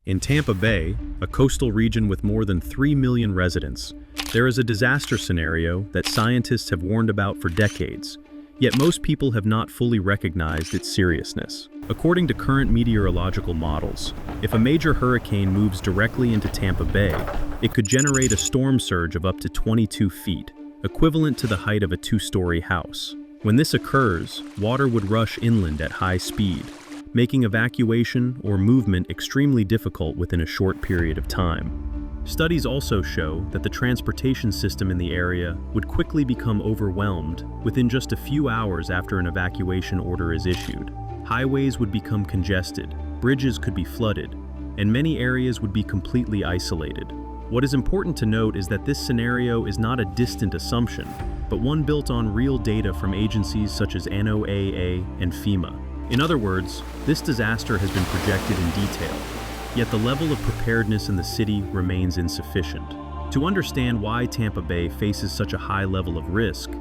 In Tampa Bay, a coastal region with more than 3 million residents, there is a disaster scenario that scientists have warned about for decades, yet most people have not fully recognized its seriousness. According to current meteorological models, if a major hurricane moves directly into Tampa Bay, it could generate a storm surge of up to 22 feet, equivalent to the height of a two-story house. When this occurs, water would rush inland at high speed, making evacuation or movement extremely difficult within a short period of time. Studies also show that the transportation system in the area would quickly become overwhelmed within just a few hours after an evacuation order is issued. Highways would become congested, bridges could be flooded, and many areas would be completely isolated. What is important to note is that this scenario is not a distant assumption, but one built on real data from agencies such as NOAA and FEMA. In other words, this disaster has been projected in detail, yet the level of preparedness in the city remains insufficient. To understand why Tampa Bay faces such a high level of risk,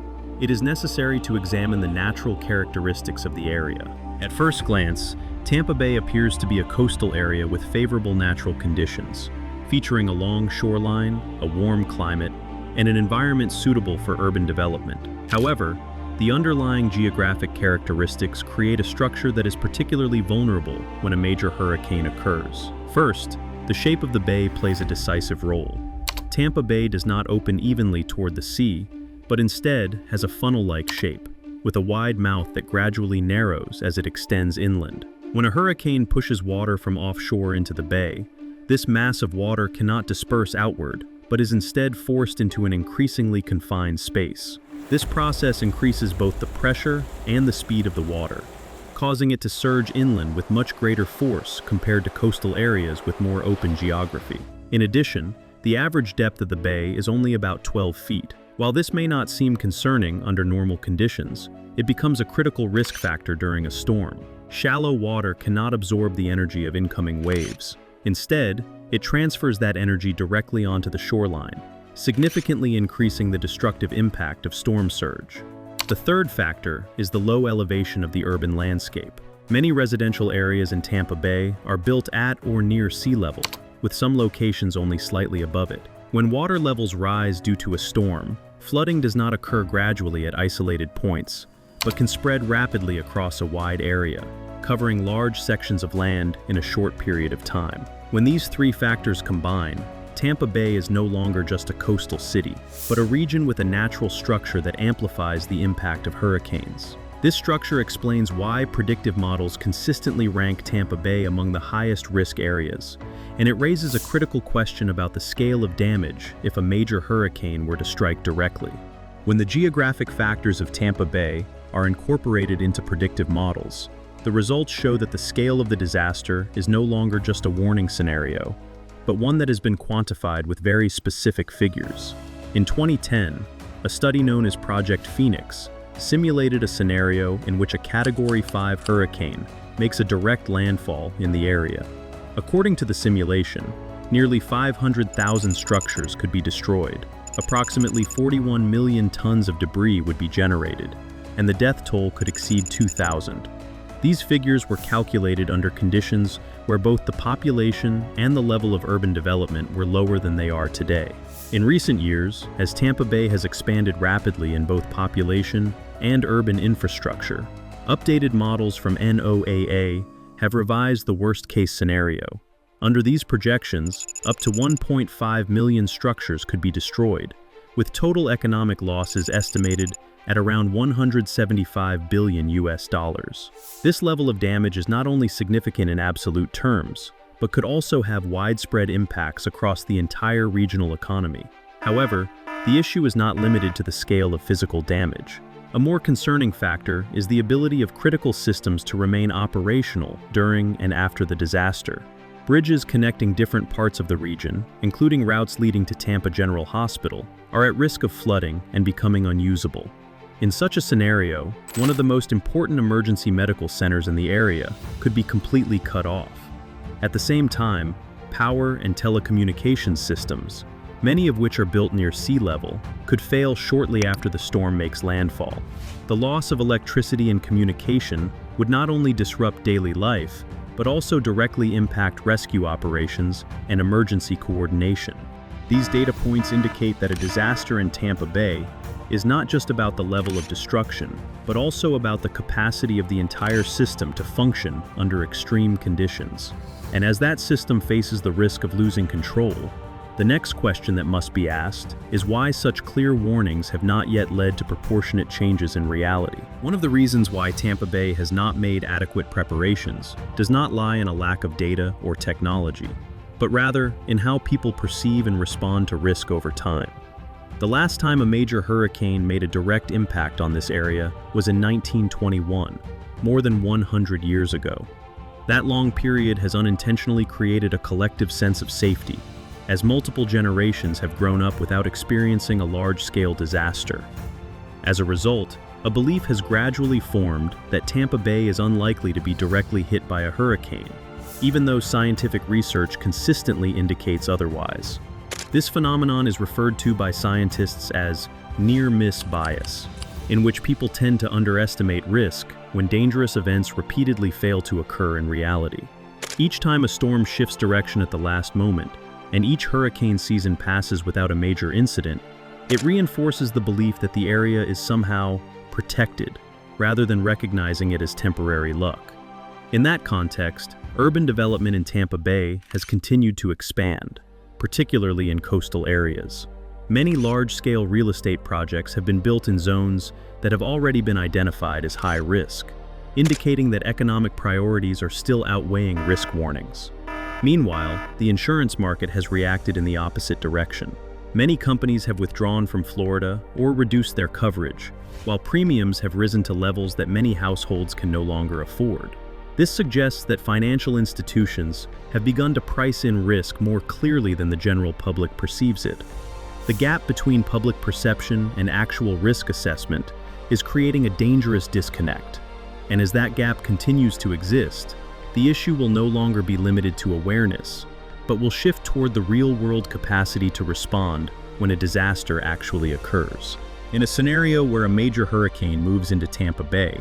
it is necessary to examine the natural characteristics of the area. At first glance, Tampa Bay appears to be a coastal area with favorable natural conditions, featuring a long shoreline, a warm climate, and an environment suitable for urban development. However, the underlying geographic characteristics create a structure that is particularly vulnerable when a major hurricane occurs. First, the shape of the bay plays a decisive role. Tampa Bay does not open evenly toward the sea, but instead has a funnel-like shape, with a wide mouth that gradually narrows as it extends inland. When a hurricane pushes water from offshore into the bay, this mass of water cannot disperse outward, but is instead forced into an increasingly confined space. This process increases both the pressure and the speed of the water, causing it to surge inland with much greater force compared to coastal areas with more open geography. In addition, the average depth of the bay is only about 12 feet. While this may not seem concerning under normal conditions, it becomes a critical risk factor during a storm. Shallow water cannot absorb the energy of incoming waves. Instead, it transfers that energy directly onto the shoreline, significantly increasing the destructive impact of storm surge. The third factor is the low elevation of the urban landscape. Many residential areas in Tampa Bay are built at or near sea level, with some locations only slightly above it. When water levels rise due to a storm, flooding does not occur gradually at isolated points, but can spread rapidly across a wide area, covering large sections of land in a short period of time. When these three factors combine, Tampa Bay is no longer just a coastal city, but a region with a natural structure that amplifies the impact of hurricanes. This structure explains why predictive models consistently rank Tampa Bay among the highest risk areas, and it raises a critical question about the scale of damage if a major hurricane were to strike directly. When the geographic factors of Tampa Bay are incorporated into predictive models, the results show that the scale of the disaster is no longer just a warning scenario, but one that has been quantified with very specific figures. In 2010, a study known as Project Phoenix simulated a scenario in which a Category 5 hurricane makes a direct landfall in the area. According to the simulation, nearly 500,000 structures could be destroyed, approximately 41 million tons of debris would be generated, and the death toll could exceed 2,000. These figures were calculated under conditions where both the population and the level of urban development were lower than they are today. In recent years, as Tampa Bay has expanded rapidly in both population and urban infrastructure, updated models from NOAA have revised the worst-case scenario. Under these projections, up to 1.5 million structures could be destroyed, with total economic losses estimated at around $175 billion. This level of damage is not only significant in absolute terms, but could also have widespread impacts across the entire regional economy. However, the issue is not limited to the scale of physical damage. A more concerning factor is the ability of critical systems to remain operational during and after the disaster. Bridges connecting different parts of the region, including routes leading to Tampa General Hospital, are at risk of flooding and becoming unusable. In such a scenario, one of the most important emergency medical centers in the area could be completely cut off. At the same time, power and telecommunications systems, many of which are built near sea level, could fail shortly after the storm makes landfall. The loss of electricity and communication would not only disrupt daily life, but also directly impact rescue operations and emergency coordination. These data points indicate that a disaster in Tampa Bay is not just about the level of destruction, but also about the capacity of the entire system to function under extreme conditions. And as that system faces the risk of losing control, the next question that must be asked is why such clear warnings have not yet led to proportionate changes in reality. One of the reasons why Tampa Bay has not made adequate preparations does not lie in a lack of data or technology, but rather in how people perceive and respond to risk over time. The last time a major hurricane made a direct impact on this area was in 1921, more than 100 years ago. That long period has unintentionally created a collective sense of safety, as multiple generations have grown up without experiencing a large-scale disaster. As a result, a belief has gradually formed that Tampa Bay is unlikely to be directly hit by a hurricane, even though scientific research consistently indicates otherwise. This phenomenon is referred to by scientists as near-miss bias, in which people tend to underestimate risk when dangerous events repeatedly fail to occur in reality. Each time a storm shifts direction at the last moment, and each hurricane season passes without a major incident, it reinforces the belief that the area is somehow protected, rather than recognizing it as temporary luck. In that context, urban development in Tampa Bay has continued to expand, particularly in coastal areas. Many large-scale real estate projects have been built in zones that have already been identified as high risk, indicating that economic priorities are still outweighing risk warnings. Meanwhile, the insurance market has reacted in the opposite direction. Many companies have withdrawn from Florida or reduced their coverage, while premiums have risen to levels that many households can no longer afford. This suggests that financial institutions have begun to price in risk more clearly than the general public perceives it. The gap between public perception and actual risk assessment is creating a dangerous disconnect, and as that gap continues to exist, the issue will no longer be limited to awareness, but will shift toward the real-world capacity to respond when a disaster actually occurs. In a scenario where a major hurricane moves into Tampa Bay,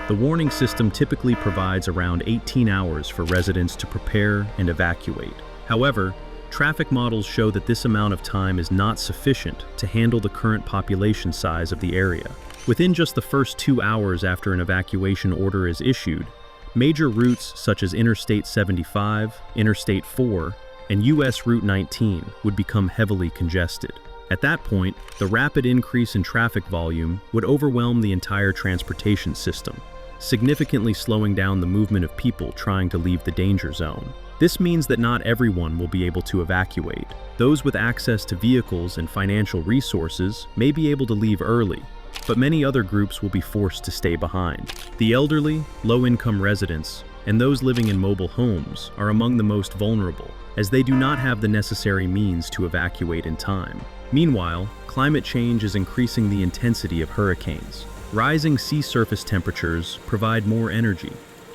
the warning system typically provides around 18 hours for residents to prepare and evacuate. However, traffic models show that this amount of time is not sufficient to handle the current population size of the area. Within just the first 2 hours after an evacuation order is issued, major routes such as Interstate 75, Interstate 4, and US Route 19 would become heavily congested. At that point, the rapid increase in traffic volume would overwhelm the entire transportation system, significantly slowing down the movement of people trying to leave the danger zone. This means that not everyone will be able to evacuate. Those with access to vehicles and financial resources may be able to leave early, but many other groups will be forced to stay behind. The elderly, low-income residents, and those living in mobile homes are among the most vulnerable, as they do not have the necessary means to evacuate in time. Meanwhile, climate change is increasing the intensity of hurricanes. Rising sea surface temperatures provide more energy,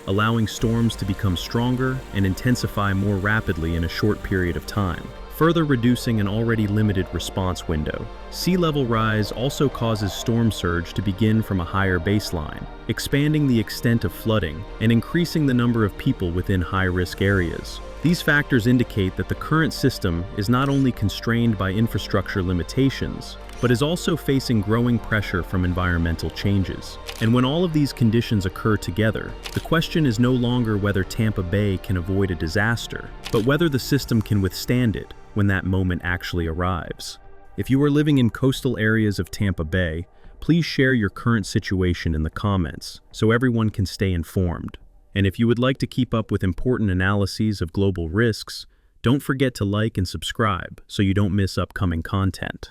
allowing storms to become stronger and intensify more rapidly in a short period of time, further reducing an already limited response window. Sea level rise also causes storm surge to begin from a higher baseline, expanding the extent of flooding and increasing the number of people within high-risk areas. These factors indicate that the current system is not only constrained by infrastructure limitations, but is also facing growing pressure from environmental changes. And when all of these conditions occur together, the question is no longer whether Tampa Bay can avoid a disaster, but whether the system can withstand it when that moment actually arrives. If you are living in coastal areas of Tampa Bay, please share your current situation in the comments so everyone can stay informed. And if you would like to keep up with important analyses of global risks, don't forget to like and subscribe so you don't miss upcoming content.